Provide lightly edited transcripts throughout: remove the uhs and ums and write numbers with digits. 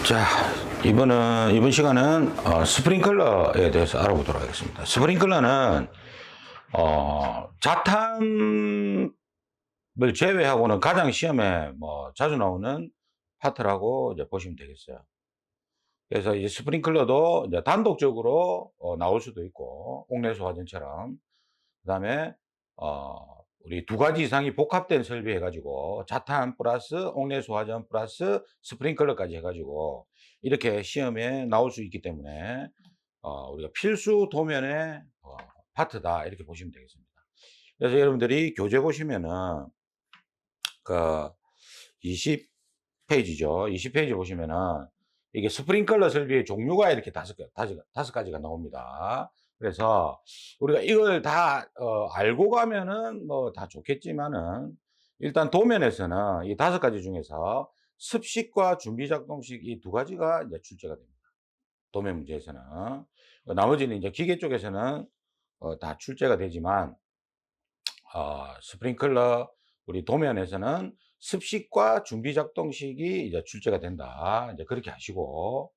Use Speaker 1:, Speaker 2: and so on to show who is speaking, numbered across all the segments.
Speaker 1: 자, 이번 시간은 스프링클러에 대해서 알아보도록 하겠습니다. 스프링클러는 자탐을 제외하고는 가장 시험에 자주 나오는 파트라고 이제 보시면 되겠어요. 그래서 이 스프링클러도 이제 단독적으로 나올 수도 있고, 옥내수 화전처럼. 그다음에 우리 두 가지 이상이 복합된 설비 해가지고 자탄 플러스 옥내수 화전 플러스 스프링클러까지 해가지고 이렇게 시험에 나올 수 있기 때문에 우리가 필수 도면의 파트다 이렇게 보시면 되겠습니다. 그래서 여러분들이 교재 보시면은 그 20페이지죠. 20페이지 보시면은 이게 스프링클러 설비의 종류가 이렇게 다섯 가지가 나옵니다. 그래서 우리가 이걸 다 알고 가면은 다 좋겠지만은 일단 도면에서는 이 5가지 중에서 습식과 준비작동식 이 2가지가 이제 출제가 됩니다. 도면 문제에서는. 나머지는 이제 기계 쪽에서는 다 출제가 되지만 스프링클러 우리 도면에서는 습식과 준비작동식이 이제 출제가 된다. 이제 그렇게 하시고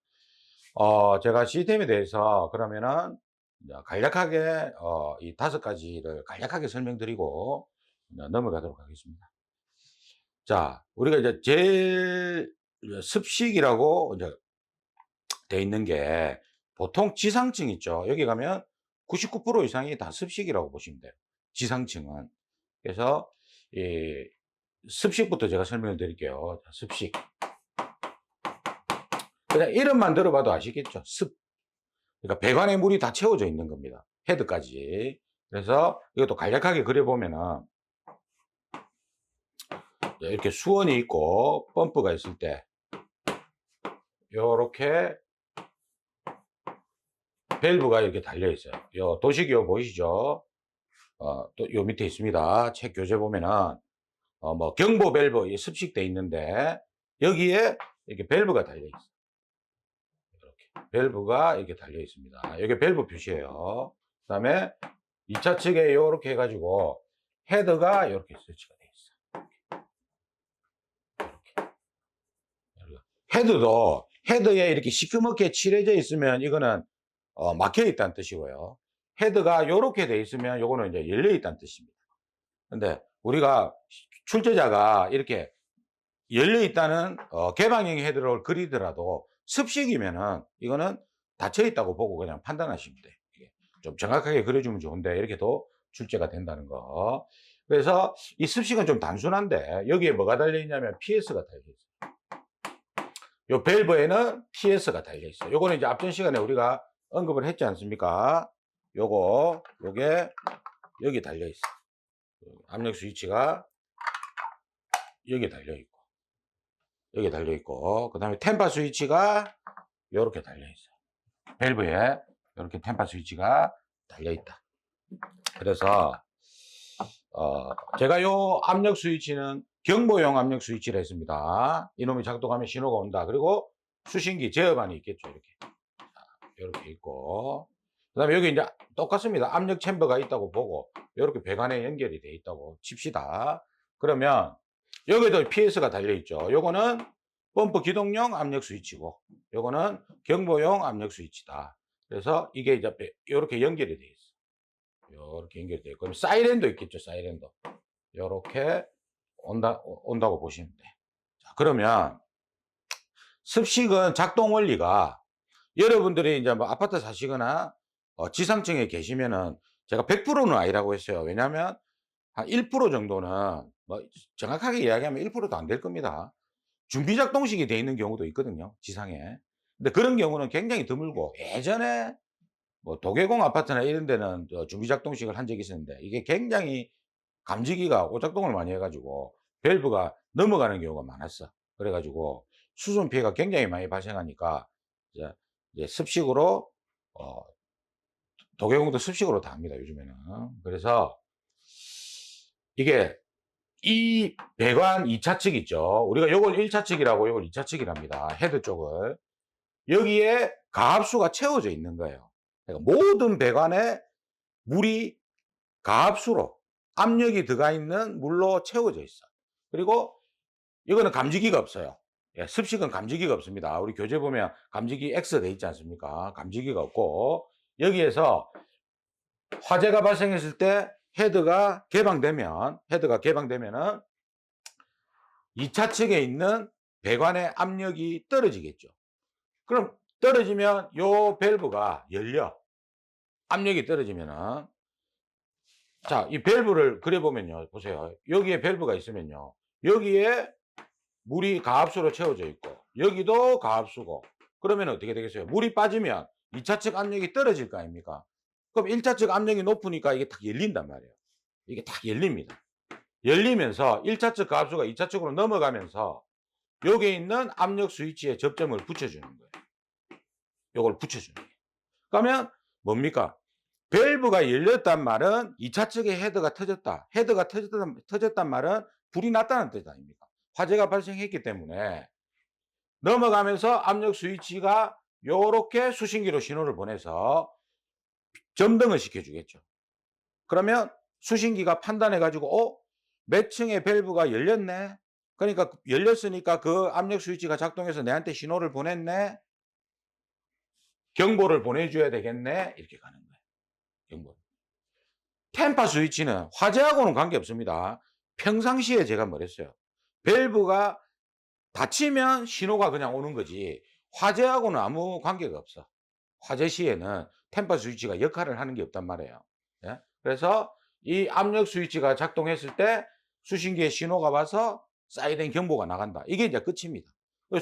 Speaker 1: 제가 시스템에 대해서 그러면은 이제 간략하게 이 5가지를 간략하게 설명드리고 넘어가도록 하겠습니다. 자, 우리가 이제 제일 습식이라고 이제 돼 있는 게 보통 지상층 있죠. 여기 가면 99% 이상이 다 습식이라고 보시면 돼요. 지상층은. 그래서 이 습식부터 제가 설명을 드릴게요. 자, 습식. 그냥 이름만 들어봐도 아시겠죠? 습. 그러니까 배관에 물이 다 채워져 있는 겁니다. 헤드까지. 그래서 이것도 간략하게 그려보면은 이렇게 수원이 있고 펌프가 있을 때 요렇게 밸브가 이렇게 달려 있어요. 요 도식이요 보이시죠? 또 요 밑에 있습니다. 책 교재 보면은 경보 밸브 습식돼 있는데 여기에 이렇게 밸브가 달려 있어요. 이렇게 밸브가 이렇게 달려 있습니다. 여기 밸브 표시예요. 그다음에 2차 측에 이렇게 해가지고 헤드가 이렇게 설치가 돼 있어요. 이렇게. 헤드도 헤드에 이렇게 시커멓게 칠해져 있으면 이거는 막혀 있다는 뜻이고요. 헤드가 이렇게 돼 있으면 이거는 이제 열려 있다는 뜻입니다. 근데 우리가 출제자가 이렇게 열려 있다는 개방형 헤드를 그리더라도 습식이면은 이거는 닫혀 있다고 보고 그냥 판단하시면 돼요. 이게 좀 정확하게 그려주면 좋은데 이렇게도 출제가 된다는 거. 그래서 이 습식은 좀 단순한데 여기에 뭐가 달려 있냐면 PS가 달려 있어요. 요 밸브에는 PS가 달려 있어요. 요거는 이제 앞전 시간에 우리가 언급을 했지 않습니까? 요게 여기 달려 있어요. 압력 스위치가 여기 달려 있고 여기 달려 있고 그다음에 템파 스위치가 이렇게 달려 있어요. 밸브에 이렇게 템파 스위치가 달려 있다. 그래서 제가 요 압력 스위치는 경보용 압력 스위치를 했습니다. 이놈이 작동하면 신호가 온다. 그리고 수신기 제어반이 있겠죠. 이렇게 있고 그다음에 여기 이제 똑같습니다. 압력 챔버가 있다고 보고 이렇게 배관에 연결이 돼 있다고 칩시다. 그러면 여기도 PS가 달려 있죠. 요거는 펌프 기동용 압력 스위치고 요거는 경보용 압력 스위치다. 그래서 이게 이제 이렇게 연결이 돼 있어. 이렇게 연결이 돼 있고 그럼 사이렌도 있겠죠. 사이렌도 이렇게 온다고 보시면 돼. 자, 그러면 습식은 작동 원리가 여러분들이 이제 아파트 사시거나 지상층에 계시면은 제가 100%는 아니라고 했어요. 왜냐하면 한 1% 정도는 정확하게 이야기하면 1%도 안 될 겁니다. 준비작동식이 돼 있는 경우도 있거든요. 지상에. 근데 그런 경우는 굉장히 드물고 예전에 도계공 아파트나 이런 데는 준비작동식을 한 적이 있었는데 이게 굉장히 감지기가 오작동을 많이 해가지고 밸브가 넘어가는 경우가 많았어. 그래가지고 수송 피해가 굉장히 많이 발생하니까 이제 습식으로 도계공도 습식으로 다 합니다. 요즘에는. 그래서 이게 이 배관 2차 측 있죠. 우리가 요걸 1차 측이라고 요걸 2차 측이랍니다. 헤드 쪽을. 여기에 가압수가 채워져 있는 거예요. 그러니까 모든 배관에 물이 가압수로 압력이 들어가 있는 물로 채워져 있어. 그리고 이거는 감지기가 없어요. 예, 습식은 감지기가 없습니다. 우리 교재 보면 감지기 X 돼 있지 않습니까? 감지기가 없고, 여기에서 화재가 발생했을 때 헤드가 개방되면은 2차 측에 있는 배관의 압력이 떨어지겠죠. 그럼 떨어지면 요 밸브가 열려. 압력이 떨어지면은, 자, 이 밸브를 그려보면요. 보세요. 여기에 밸브가 있으면요. 여기에 물이 가압수로 채워져 있고, 여기도 가압수고, 그러면 어떻게 되겠어요? 물이 빠지면 2차 측 압력이 떨어질 거 아닙니까? 그럼 1차 측 압력이 높으니까 이게 탁 열린단 말이에요. 이게 탁 열립니다. 열리면서 1차 측 가압수가 2차 측으로 넘어가면서 여기에 있는 압력 스위치에 접점을 붙여주는 거예요. 요걸 붙여주는 거예요. 그러면 뭡니까? 밸브가 열렸단 말은 2차 측의 헤드가 터졌다. 헤드가 터졌단 말은 불이 났다는 뜻 아닙니까? 화재가 발생했기 때문에 넘어가면서 압력 스위치가 요렇게 수신기로 신호를 보내서 점등을 시켜주겠죠. 그러면 수신기가 판단해가지고 몇 층의 밸브가 열렸네. 그러니까 열렸으니까 그 압력 스위치가 작동해서 내한테 신호를 보냈네. 경보를 보내줘야 되겠네. 이렇게 가는 거예요. 경보. 템파 스위치는 화재하고는 관계없습니다. 평상시에 제가 뭐랬어요. 밸브가 닫히면 신호가 그냥 오는 거지 화재하고는 아무 관계가 없어. 화재 시에는 템파 스위치가 역할을 하는 게 없단 말이에요. 예? 그래서 이 압력 스위치가 작동했을 때 수신기에 신호가 와서 사이렌 경보가 나간다. 이게 이제 끝입니다.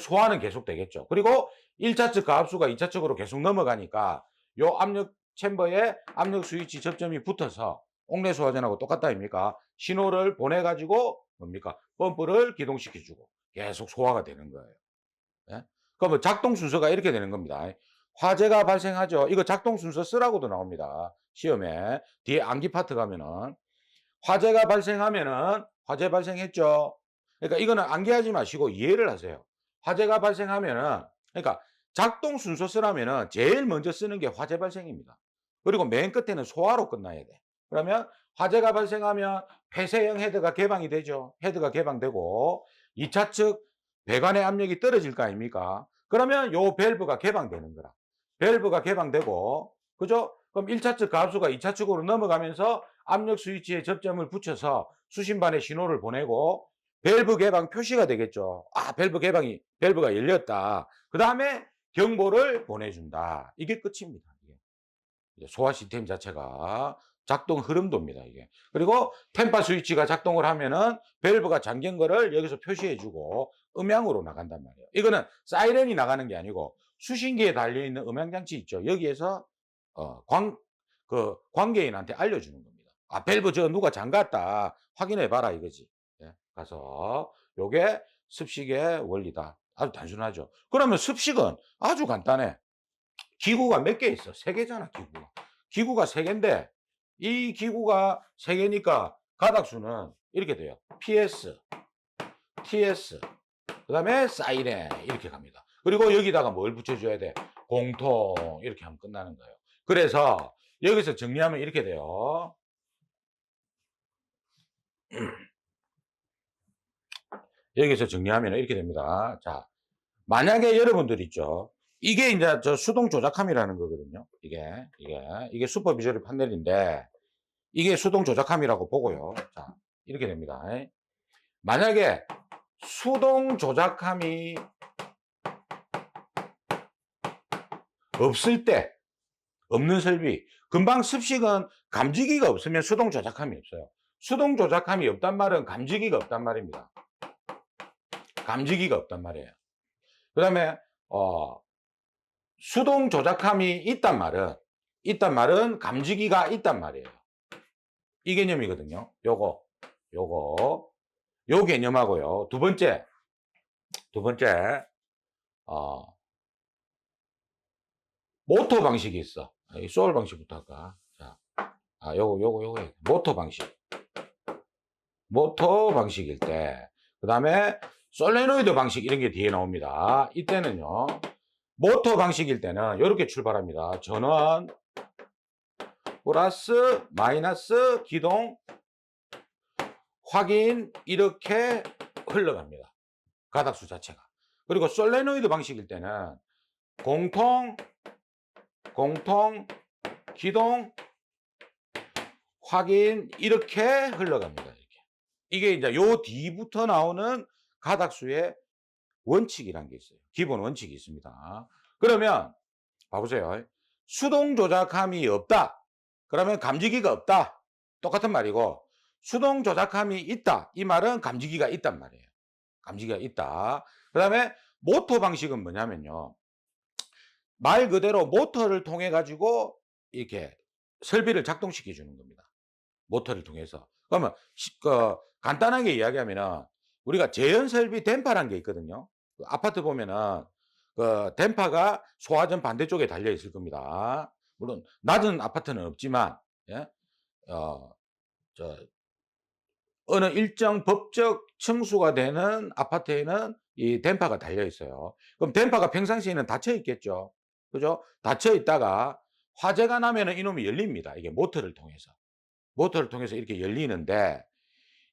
Speaker 1: 소화는 계속 되겠죠. 그리고 1차 측 가압수가 2차 측으로 계속 넘어가니까 요 압력 챔버에 압력 스위치 접점이 붙어서 옥내 소화전하고 똑같다 아닙니까? 신호를 보내가지고 뭡니까? 펌프를 기동시켜주고 계속 소화가 되는 거예요. 예? 그러면 작동 순서가 이렇게 되는 겁니다. 화재가 발생하죠. 이거 작동 순서 쓰라고도 나옵니다. 시험에 뒤에 암기 파트 가면은 화재가 발생하면은 화재 발생했죠. 그러니까 이거는 암기하지 마시고 이해를 하세요. 화재가 발생하면은 그러니까 작동 순서 쓰라면은 제일 먼저 쓰는 게 화재 발생입니다. 그리고 맨 끝에는 소화로 끝나야 돼. 그러면 화재가 발생하면 폐쇄형 헤드가 개방이 되죠. 헤드가 개방되고 2차 측 배관의 압력이 떨어질 거 아닙니까? 그러면 요 밸브가 개방되는 거라. 밸브가 개방되고 그죠? 그럼 1차 측 가압수가 2차 측으로 넘어가면서 압력 스위치에 접점을 붙여서 수신반에 신호를 보내고 밸브 개방 표시가 되겠죠. 아, 밸브가 열렸다. 그 다음에 경보를 보내준다. 이게 끝입니다. 소화 시스템 자체가 작동 흐름도입니다. 이게. 그리고 템파 스위치가 작동을 하면은 밸브가 잠긴 거를 여기서 표시해주고 음향으로 나간단 말이에요. 이거는 사이렌이 나가는 게 아니고 수신기에 달려있는 음향장치 있죠. 여기에서 관계인한테 알려주는 겁니다. 아, 밸브 저 누가 잠갔다. 확인해 봐라 이거지. 예, 가서 요게 습식의 원리다. 아주 단순하죠. 그러면 습식은 아주 간단해. 기구가 몇 개 있어? 3개잖아, 기구가. 기구가 3개인데, 이 기구가 3개니까 가닥수는 이렇게 돼요. PS, TS, 그 다음에 사이렌, 이렇게 갑니다. 그리고 여기다가 뭘 붙여줘야 돼? 공통, 이렇게 하면 끝나는 거예요. 그래서 여기서 정리하면 이렇게 돼요. 여기서 정리하면 이렇게 됩니다. 자, 만약에 여러분들 있죠. 이게 이제 저 수동 조작함이라는 거거든요. 이게 슈퍼비저리 판넬인데, 이게 수동 조작함이라고 보고요. 자, 이렇게 됩니다. 만약에 수동 조작함이 없을 때, 없는 설비, 금방 습식은 감지기가 없으면 수동 조작함이 없어요. 수동 조작함이 없단 말은 감지기가 없단 말입니다. 감지기가 없단 말이에요. 그 다음에, 수동 조작함이 있단 말은 감지기가 있단 말이에요. 이 개념이거든요. 요 개념하고요. 두 번째, 모터 방식이 있어. 이 소울 방식부터 할까? 자, 요거, 모터 방식일 때, 그 다음에 솔레노이드 방식 이런 게 뒤에 나옵니다. 이때는요, 모터 방식일 때는 이렇게 출발합니다. 전원, 플러스, 마이너스, 기동, 확인, 이렇게 흘러갑니다. 가닥수 자체가. 그리고 솔레노이드 방식일 때는 공통, 기동, 확인 이렇게 흘러갑니다. 이렇게. 이게 이제 요 뒤부터 나오는 가닥수의 원칙이란 게 있어요. 기본 원칙이 있습니다. 그러면 봐보세요. 수동 조작함이 없다. 그러면 감지기가 없다. 똑같은 말이고, 수동 조작함이 있다. 이 말은 감지기가 있단 말이에요. 감지기가 있다. 그 다음에 모터 방식은 뭐냐면요. 말 그대로 모터를 통해 가지고 이렇게 설비를 작동시켜 주는 겁니다. 모터를 통해서. 그러면 간단하게 이야기하면은 우리가 제연 설비 댐퍼라는 게 있거든요. 그 아파트 보면은 그 댐퍼가 소화전 반대쪽에 달려 있을 겁니다. 물론 낮은 아파트는 없지만, 예? 어, 저 어느 일정 법적 층수가 되는 아파트에는 이 댐퍼가 달려 있어요. 그럼 댐퍼가 평상시에는 닫혀 있겠죠. 그죠? 닫혀 있다가 화재가 나면은 이놈이 열립니다. 이게 모터를 통해서. 모터를 통해서 이렇게 열리는데,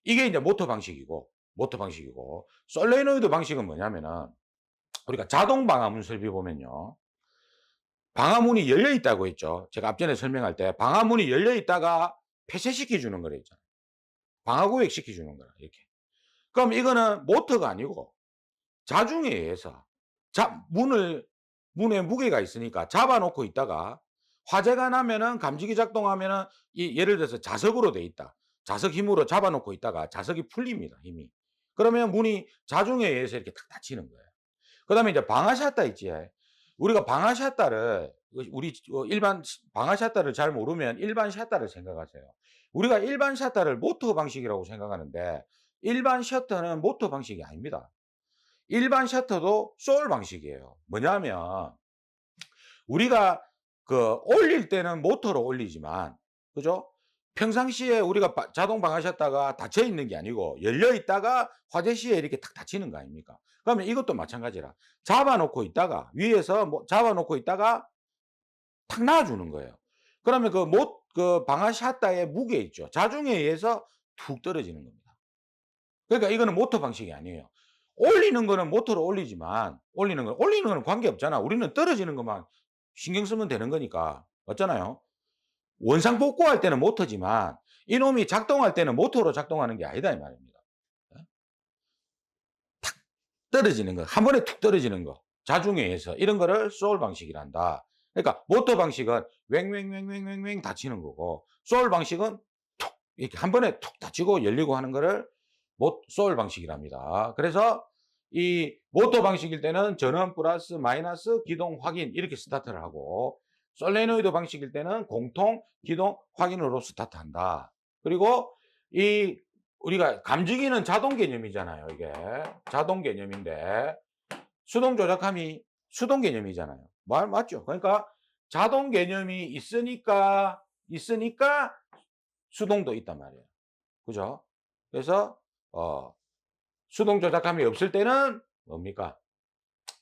Speaker 1: 이게 이제 모터 방식이고, 솔레노이드 방식은 뭐냐면은 우리가 자동 방화문 설비 보면요. 방화문이 열려 있다고 했죠. 제가 앞전에 설명할 때 방화문이 열려 있다가 폐쇄시켜 주는 거라 했잖아요. 방화구획 시켜 주는 거라 이렇게. 그럼 이거는 모터가 아니고 자중에 의해서 문에 무게가 있으니까 잡아 놓고 있다가 화재가 나면은 감지기 작동하면은 이 예를 들어서 자석으로 돼 있다. 자석 힘으로 잡아 놓고 있다가 자석이 풀립니다, 힘이. 그러면 문이 자중에 의해서 이렇게 탁 닫히는 거예요. 그다음에 이제 방아 샷다 있지. 우리가 방아 샷다를 우리 일반 방아 샷다를 잘 모르면 일반 샷다를 생각하세요. 우리가 일반 샷다를 모터 방식이라고 생각하는데 일반 셔터는 모터 방식이 아닙니다. 일반 셔터도 솔 방식이에요. 뭐냐면 우리가 올릴 때는 모터로 올리지만, 그죠? 평상시에 우리가 자동 방아샷다가 닫혀 있는 게 아니고 열려 있다가 화재 시에 이렇게 탁 닫히는 거 아닙니까? 그러면 이것도 마찬가지라. 잡아 놓고 있다가 위에서 잡아 놓고 있다가 탁 놔 주는 거예요. 그러면 방아샷다의 무게 있죠. 자중에 의해서 툭 떨어지는 겁니다. 그러니까 이거는 모터 방식이 아니에요. 올리는 거는 모터로 올리지만 올리는 거는 관계없잖아. 우리는 떨어지는 것만 신경 쓰면 되는 거니까. 맞잖아요. 원상 복구할 때는 모터지만 이놈이 작동할 때는 모터로 작동하는 게 아니다 이 말입니다. 예? 떨어지는 거. 한 번에 툭 떨어지는 거. 자중에 의해서 이런 거를 소울 방식이란다. 그러니까 모터 방식은 왱왱왱왱왱 닫히는 거고, 소울 방식은 툭 이렇게 한 번에 툭 닫히고 열리고 하는 거를 소울 방식이랍니다. 그래서 이 모터 방식일 때는 전원 플러스 마이너스 기동 확인 이렇게 스타트를 하고, 솔레노이드 방식일 때는 공통 기동 확인으로 스타트한다. 그리고 이 우리가 감지기는 자동 개념이잖아요. 이게 자동 개념인데 수동 조작함이 수동 개념이잖아요. 맞죠? 그러니까 자동 개념이 있으니까 수동도 있단 말이에요. 그죠? 그래서 수동 조작함이 없을 때는 뭡니까?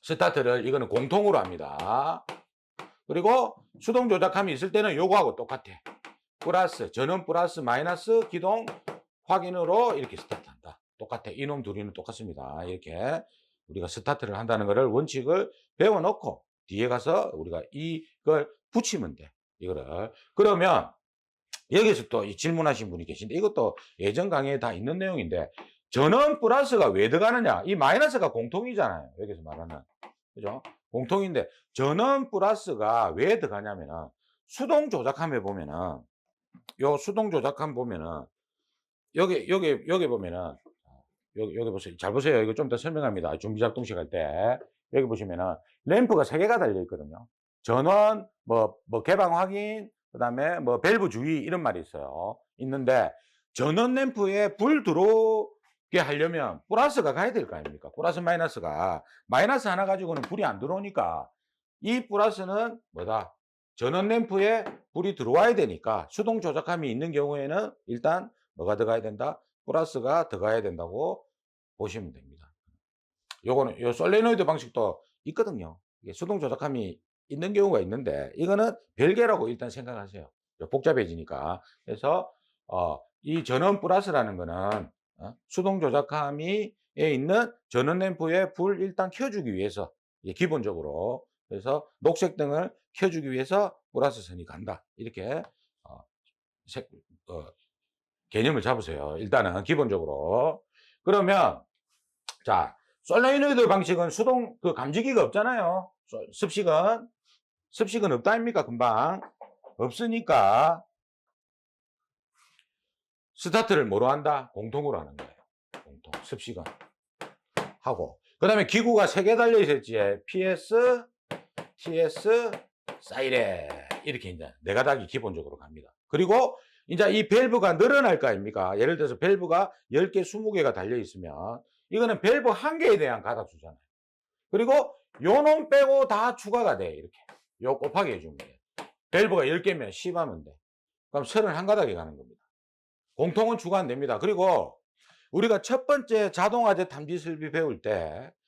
Speaker 1: 스타트를 이거는 공통으로 합니다. 그리고 수동 조작함이 있을 때는 요거하고 똑같아. 전원 플러스 마이너스 기동 확인으로 이렇게 스타트한다. 똑같아. 이놈 둘이는 똑같습니다. 이렇게 우리가 스타트를 한다는 것을 원칙을 배워놓고 뒤에 가서 우리가 이걸 붙이면 돼. 이거를. 그러면 여기서 또 질문하신 분이 계신데 이것도 예전 강의에 다 있는 내용인데 전원 플러스가 왜 들어가느냐? 이 마이너스가 공통이잖아요. 여기서 말하는. 그죠? 공통인데 전원 플러스가 왜 들어가냐면은 수동 조작함에 보면은 요 수동 조작함 보면은 여기 보면은 여기 보세요. 잘 보세요. 이거 좀 더 설명합니다. 준비 작동식 할 때. 여기 보시면은 램프가 3개가 달려 있거든요. 전원, 개방 확인, 그다음에 밸브 주의 이런 말이 있어요. 있는데 전원 램프에 불 들어오게 하려면 플러스가 가야 될 거 아닙니까? 플러스 마이너스가. 마이너스 하나 가지고는 불이 안 들어오니까 이 플러스는 뭐다? 전원 램프에 불이 들어와야 되니까 수동 조작함이 있는 경우에는 일단 뭐가 들어가야 된다? 플러스가 들어가야 된다고 보시면 됩니다. 요거는 요 솔레노이드 방식도 있거든요. 이게 수동 조작함이 있는 경우가 있는데 이거는 별개라고 일단 생각하세요. 복잡해지니까. 그래서 이 전원 플러스라는 거는 수동 조작함이 있는 전원 램프의 불 일단 켜주기 위해서 기본적으로 그래서 녹색 등을 켜주기 위해서 플러스 선이 간다. 이렇게 어, 색, 어, 개념을 잡으세요. 일단은 기본적으로. 그러면 자 솔노이드 방식은 수동 그 감지기가 없잖아요. 습식은 없다 아닙니까? 금방 없으니까 스타트를 뭐로 한다? 공통으로 하는 거예요. 공통 습식은 하고 그 다음에 기구가 3개 달려 있었지. PS, TS, 사이렌 이렇게 이제 4가닥이 기본적으로 갑니다. 그리고 이제 이 밸브가 늘어날 거 아닙니까? 예를 들어서 밸브가 10개, 20개가 달려 있으면 이거는 밸브 1개에 대한 가닥수잖아요. 그리고 요 놈 빼고 다 추가가 돼. 이렇게 요 곱하기 해주면 돼요. 밸브가 10개면 10 하면 돼. 그럼 31가닥이 가는 겁니다. 공통은 추가 안 됩니다. 그리고 우리가 첫 번째 자동화재 탐지 설비 배울 때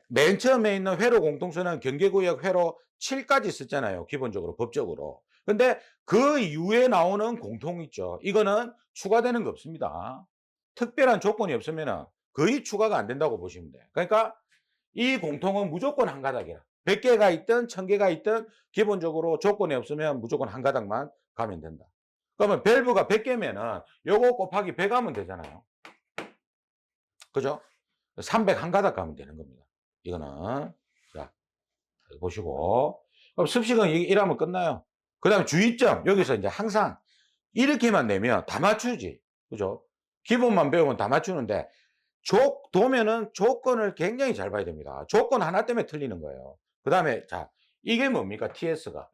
Speaker 1: 맨 처음에 있는 회로 공통선은 경계구역 회로 7까지 썼잖아요. 기본적으로 법적으로. 근데 그 이후에 나오는 공통 있죠. 이거는 추가되는 거 없습니다. 특별한 조건이 없으면 거의 추가가 안 된다고 보시면 돼요. 그러니까 이 공통은 무조건 한 가닥이라. 100개가 있든 1000개가 있든 기본적으로 조건이 없으면 무조건 한 가닥만 가면 된다. 그러면 밸브가 100개면은 요거 곱하기 100 하면 되잖아요. 그죠? 300 한 가닥 가면 되는 겁니다. 이거는. 자, 보시고. 그럼 습식은 이러면 끝나요. 그 다음에 주의점. 여기서 이제 항상 이렇게만 내면 다 맞추지. 그죠? 기본만 배우면 다 맞추는데, 도면은 조건을 굉장히 잘 봐야 됩니다. 조건 하나 때문에 틀리는 거예요. 그 다음에, 자, 이게 뭡니까? TS가.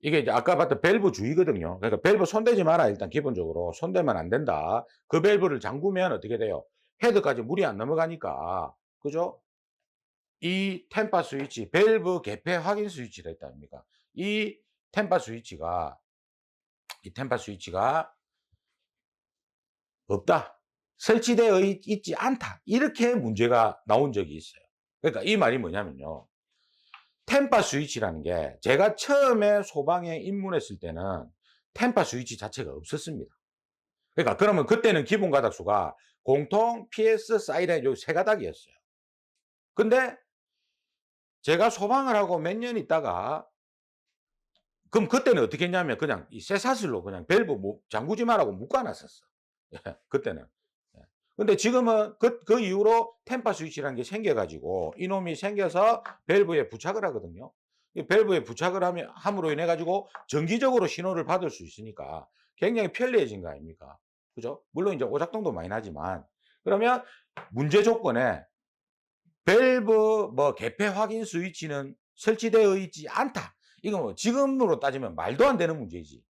Speaker 1: 이게 이제 아까 봤던 밸브 주의거든요. 그러니까 밸브 손대지 마라. 일단 기본적으로. 손대면 안 된다. 그 밸브를 잠그면 어떻게 돼요? 헤드까지 물이 안 넘어가니까. 그죠? 이 템파 스위치, 밸브 개폐 확인 스위치가 있다 아닙니까? 이 템파 스위치가 없다. 설치되어 있지 않다. 이렇게 문제가 나온 적이 있어요. 그러니까 이 말이 뭐냐면요. 템파 스위치라는 게 제가 처음에 소방에 입문했을 때는 템파 스위치 자체가 없었습니다. 그러니까 그러면 그때는 기본 가닥수가 공통, PS, 사이렌 요 3가닥이었어요. 근데 제가 소방을 하고 몇 년 있다가 그럼 그때는 어떻게 했냐면 그냥 이 쇠사슬로 그냥 밸브 잠그지 말라고 묶어놨었어. 그때는. 예. 근데 지금은 그 이후로 템파 스위치라는 게 생겨가지고 이놈이 생겨서 밸브에 부착을 하거든요. 이 밸브에 부착을 함으로 인해 가지고 정기적으로 신호를 받을 수 있으니까 굉장히 편리해진 거 아닙니까? 그죠? 물론 이제 오작동도 많이 나지만 그러면 문제 조건에 밸브 개폐 확인 스위치는 설치되어 있지 않다. 이거 뭐 지금으로 따지면 말도 안 되는 문제지.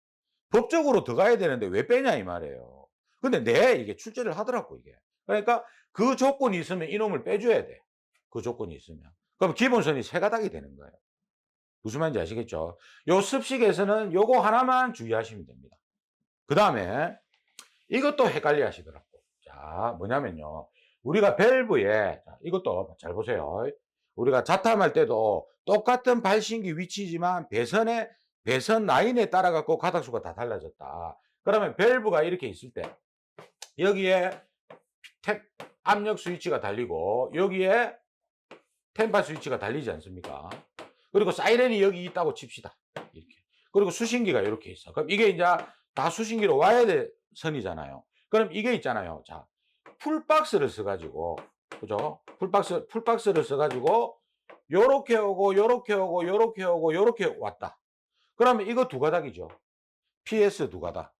Speaker 1: 법적으로 들어가야 되는데 왜 빼냐 이 말이에요. 근데 이게 출제를 하더라고 이게. 그러니까 그 조건이 있으면 이놈을 빼줘야 돼. 그 조건이 있으면. 그럼 기본선이 3가닥이 되는 거예요. 무슨 말인지 아시겠죠? 요 습식에서는 요거 하나만 주의하시면 됩니다. 그 다음에 이것도 헷갈려 하시더라고. 자, 뭐냐면요. 우리가 밸브에, 이것도 잘 보세요. 우리가 자탐할 때도 똑같은 발신기 위치지만 배선 라인에 따라 갖고 가닥수가 다 달라졌다. 그러면 밸브가 이렇게 있을 때, 여기에 압력 스위치가 달리고, 여기에 템파 스위치가 달리지 않습니까? 그리고 사이렌이 여기 있다고 칩시다. 이렇게. 그리고 수신기가 이렇게 있어. 그럼 이게 이제 다 수신기로 와야 될 선이잖아요. 그럼 이게 있잖아요. 자, 풀박스를 써가지고, 그죠? 풀박스를 써가지고, 요렇게 오고, 요렇게 오고, 요렇게 오고, 요렇게 왔다. 그러면 이거 2가닥이죠. PS 2가닥.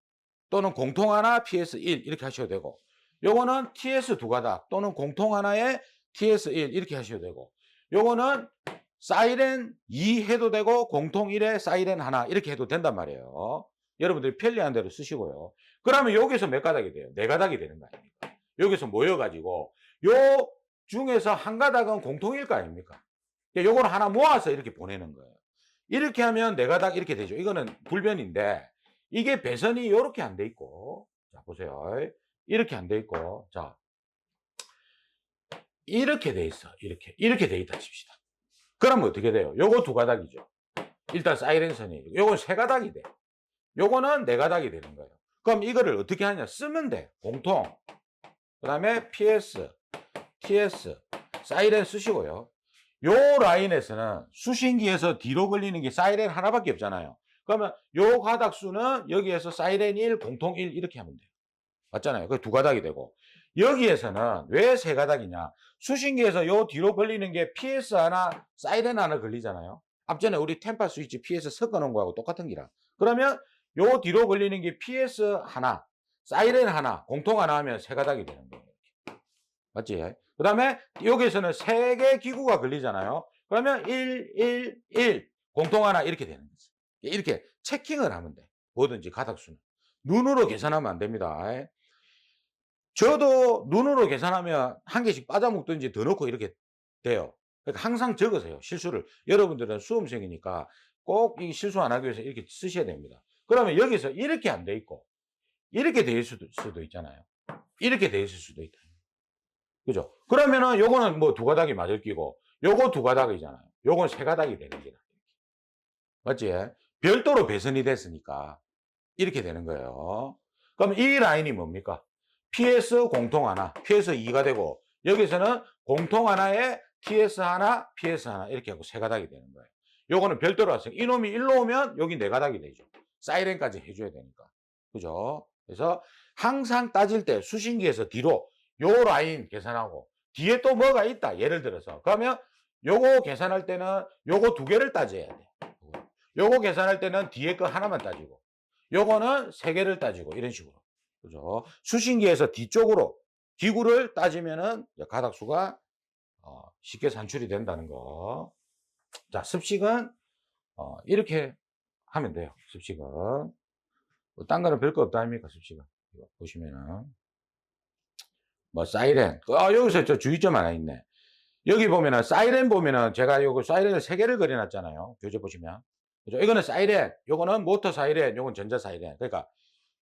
Speaker 1: 또는 공통 하나 PS1 이렇게 하셔도 되고, 요거는 TS 2가닥 또는 공통 하나에 TS1 이렇게 하셔도 되고, 요거는 사이렌 2 해도 되고 공통 1에 사이렌 하나 이렇게 해도 된단 말이에요. 여러분들이 편리한 대로 쓰시고요. 그러면 여기서 몇 가닥이 돼요? 4가닥이 되는 거 아닙니까? 여기서 모여가지고 요 중에서 한 가닥은 공통일 거 아닙니까? 요걸 하나 모아서 이렇게 보내는 거예요. 이렇게 하면 4가닥 이렇게 되죠. 이거는 불변인데 이게 배선이 이렇게 안 돼 있고, 자 보세요. 이렇게 안 돼 있고, 자 이렇게 돼 있어. 이렇게 돼 있다 칩시다. 그러면 어떻게 돼요? 요거 2가닥이죠. 일단 사이렌선이. 요건 3가닥이 돼. 요거는 4가닥이 되는 거예요. 그럼 이거를 어떻게 하냐? 쓰면 돼. 공통. 그다음에 PS, TS, 사이렌 쓰시고요. 요 라인에서는 수신기에서 뒤로 걸리는 게 사이렌 하나밖에 없잖아요. 그러면 요 가닥수는 여기에서 사이렌 1, 공통 1 이렇게 하면 돼요. 맞잖아요. 그 두 가닥이 되고. 여기에서는 왜 세 가닥이냐? 수신기에서 요 뒤로 걸리는 게 PS 하나, 사이렌 하나 걸리잖아요. 앞전에 우리 템파 스위치 PS 섞어 놓은 거하고 똑같은 기라. 그러면 요 뒤로 걸리는 게 PS 하나, 사이렌 하나, 공통 하나 하면 세 가닥이 되는 거예요. 맞지? 그 다음에 여기에서는 세 개 기구가 걸리잖아요. 그러면 1, 1, 1, 공통 하나 이렇게 되는 거지. 이렇게 체킹을 하면 돼. 뭐든지 가닥수는. 눈으로 계산하면 안 됩니다. 저도 눈으로 계산하면 한 개씩 빠져먹든지 더 넣고 이렇게 돼요. 그러니까 항상 적으세요. 실수를. 여러분들은 수험생이니까 꼭 이 실수 안 하기 위해서 이렇게 쓰셔야 됩니다. 그러면 여기서 이렇게 안 돼 있고 이렇게 돼 있을 수도 있잖아요. 이렇게 돼 있을 수도 있다. 그죠? 그러면은 요거는 뭐 두 가닥이 맞을 끼고 요거 두 가닥이잖아요. 요건 세 가닥이 되는 거다. 맞지? 별도로 배선이 됐으니까 이렇게 되는 거예요. 그럼 이 라인이 뭡니까? PS 공통 하나, PS 2가 되고 여기서는 공통 하나에 TS 하나, PS 하나 이렇게 하고 세 가닥이 되는 거예요. 요거는 별도로 하세요. 이놈이 일로 오면 여기 네 가닥이 되죠. 사이렌까지 해줘야 되니까. 그죠? 그래서 항상 따질 때 수신기에서 뒤로 요 라인 계산하고 뒤에 또 뭐가 있다. 예를 들어서. 그러면 요거 계산할 때는 요거 두 개를 따져야 돼. 요거 계산할 때는 뒤에 거 하나만 따지고 요거는 세 개를 따지고 이런 식으로. 그죠? 수신기에서 뒤쪽으로 기구를 따지면은 가닥수가 쉽게 산출이 된다는 거. 자, 습식은 이렇게 하면 돼요. 습식은. 뭐 딴 거는 별거 없다 아닙니까, 습식은. 이거 보시면은. 뭐, 사이렌. 여기서 저 주의점 하나 있네. 여기 보면은, 사이렌 보면은, 제가 요거 사이렌을 세 개를 그려놨잖아요. 교재 보시면. 그죠? 이거는 사이렌, 요거는 모터 사이렌, 요건 전자 사이렌. 그러니까,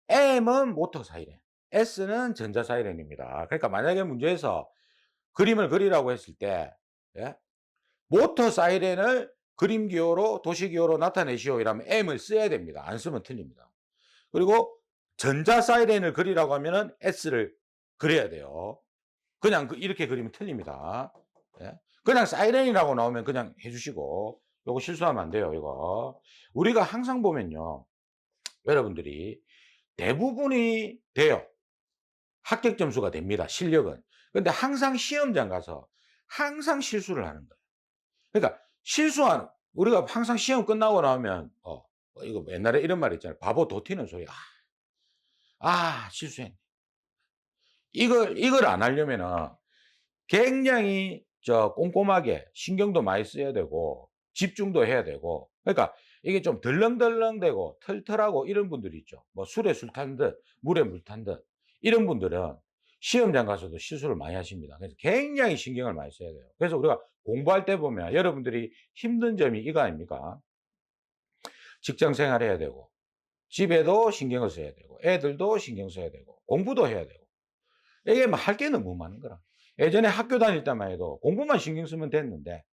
Speaker 1: M은 모터 사이렌, S는 전자 사이렌입니다. 그러니까 만약에 문제에서 그림을 그리라고 했을 때, 예? 모터 사이렌을 그림 기호로, 도시 기호로 나타내시오 이러면 M을 써야 됩니다. 안 쓰면 틀립니다. 그리고 전자 사이렌을 그리라고 하면은 S를 그려야 돼요. 그냥 이렇게 그리면 틀립니다. 예? 그냥 사이렌이라고 나오면 그냥 해주시고, 요거 실수하면 안 돼요, 이거. 우리가 항상 보면요, 여러분들이 대부분이 돼요. 합격 점수가 됩니다, 실력은. 근데 항상 시험장 가서 항상 실수를 하는 거예요. 그러니까 실수하는, 우리가 항상 시험 끝나고 나오면, 이거 옛날에 이런 말 있잖아요. 바보 도튀는 소리. 실수했네. 이걸 안 하려면은 굉장히 꼼꼼하게 신경도 많이 써야 되고, 집중도 해야 되고, 그러니까 이게 좀 덜렁덜렁대고 털털하고 이런 분들이 있죠. 뭐 술에 술 탄 듯, 물에 물 탄 듯. 이런 분들은 시험장 가서도 실수를 많이 하십니다. 그래서 굉장히 신경을 많이 써야 돼요. 그래서 우리가 공부할 때 보면 여러분들이 힘든 점이 이거 아닙니까? 직장 생활해야 되고, 집에도 신경을 써야 되고, 애들도 신경 써야 되고, 공부도 해야 되고. 이게 뭐 할 게 너무 많은 거라. 예전에 학교 다닐 때만 해도 공부만 신경 쓰면 됐는데,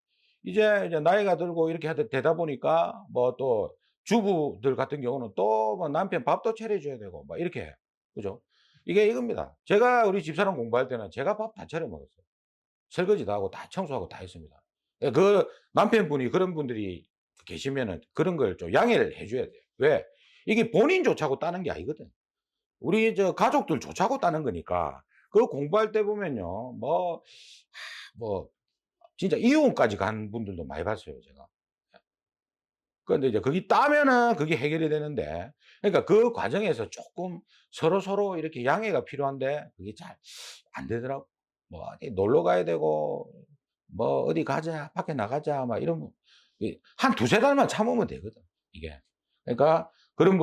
Speaker 1: 이제 나이가 들고 이렇게 되다 보니까 뭐 또 주부들 같은 경우는 또 뭐 남편 밥도 차려줘야 되고, 뭐 이렇게 해. 그죠? 이게 이겁니다. 제가 우리 집사람 공부할 때는 제가 밥 다 차려 먹었어요. 설거지도 하고 다 청소하고 다 했습니다. 예, 그 남편분이 그런 분들이 계시면은 그런 걸 좀 양해를 해 줘야 돼요. 왜? 이게 본인 좋자고 따는 게 아니거든. 우리 가족들 좋자고 따는 거니까. 그 공부할 때 보면요. 뭐 진짜 이혼까지 간 분들도 많이 봤어요, 제가. 그런데 이제 거기 따면은 그게 해결이 되는데, 그러니까 그 과정에서 조금 서로서로 이렇게 양해가 필요한데 그게 잘 안 되더라고. 뭐 어디 놀러 가야 되고 뭐 어디 가자, 밖에 나가자 막 이러면 한 두세 달만 참으면 되거든, 이게. 그러니까 그런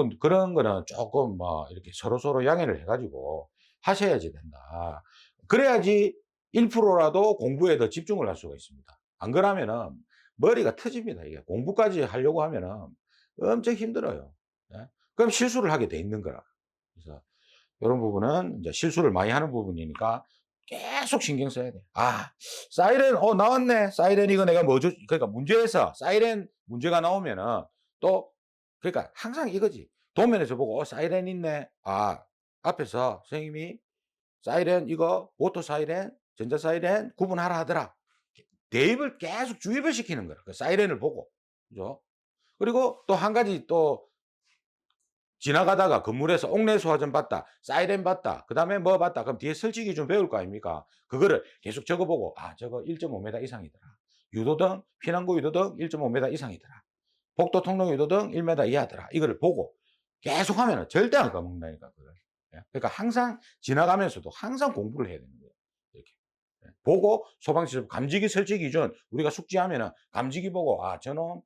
Speaker 1: 거는 조금 뭐 이렇게 서로서로 양해를 해 가지고 하셔야지 된다. 그래야지 1%라도 공부에 더 집중을 할 수가 있습니다. 안 그러면은 머리가 터집니다. 이게 공부까지 하려고 하면은 엄청 힘들어요. 예? 그럼 실수를 하게 돼 있는 거라. 그래서 이런 부분은 이제 실수를 많이 하는 부분이니까 계속 신경 써야 돼. 사이렌, 나왔네. 사이렌 이거 내가 뭐죠? 그러니까 문제에서 사이렌 문제가 나오면은 또, 그러니까 항상 이거지. 도면에서 보고 사이렌 있네. 아, 앞에서 선생님이 사이렌 이거 오토 사이렌, 전자 사이렌 구분하라 하더라. 대입을 계속 주입을 시키는 거야. 그 사이렌을 보고. 그죠? 그리고 또 한 가지 또 지나가다가 건물에서 옥내 소화전 봤다. 사이렌 봤다. 그다음에 뭐 봤다. 그럼 뒤에 설치 기준 배울 거 아닙니까? 그거를 계속 적어 보고 아, 저거 1.5m 이상이더라. 유도등, 피난구 유도등 1.5m 이상이더라. 복도 통로 유도등 1m 이하더라. 이거를 보고 계속 하면은 절대 안 까먹는다니까, 그걸. 예. 그러니까 항상 지나가면서도 항상 공부를 해야 되는 거예요. 이렇게. 예. 보고 소방시설 감지기 설치 기준 우리가 숙지하면은 감지기 보고 아, 저놈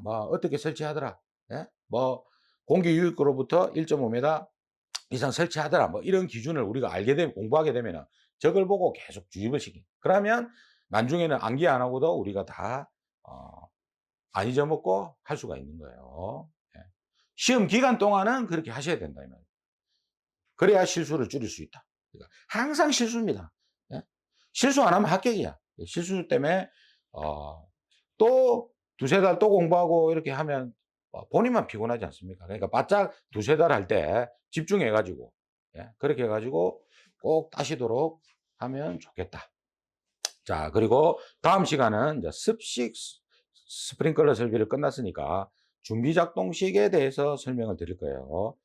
Speaker 1: 뭐 어떻게 설치하더라. 예? 뭐 공기 유입구로부터 1.5m 이상 설치하더라. 뭐 이런 기준을 우리가 알게 되면 공부하게 되면은 저걸 보고 계속 주입을 시키. 그러면 나중에는 암기 안 하고도 우리가 다 안 잊어먹고 할 수가 있는 거예요. 예. 시험 기간 동안은 그렇게 하셔야 된다 이 말이에요. 그래야 실수를 줄일 수 있다. 그러니까 항상 실수입니다. 예. 실수 안 하면 합격이야. 실수 때문에 또 두세 달 또 공부하고 이렇게 하면 본인만 피곤하지 않습니까? 그러니까 바짝 두세 달 할 때 집중해 가지고 예, 그렇게 해 가지고 꼭 따시도록 하면 좋겠다. 자, 그리고 다음 시간은 이제 습식 스프링클러 설비를 끝났으니까 준비 작동식에 대해서 설명을 드릴 거예요.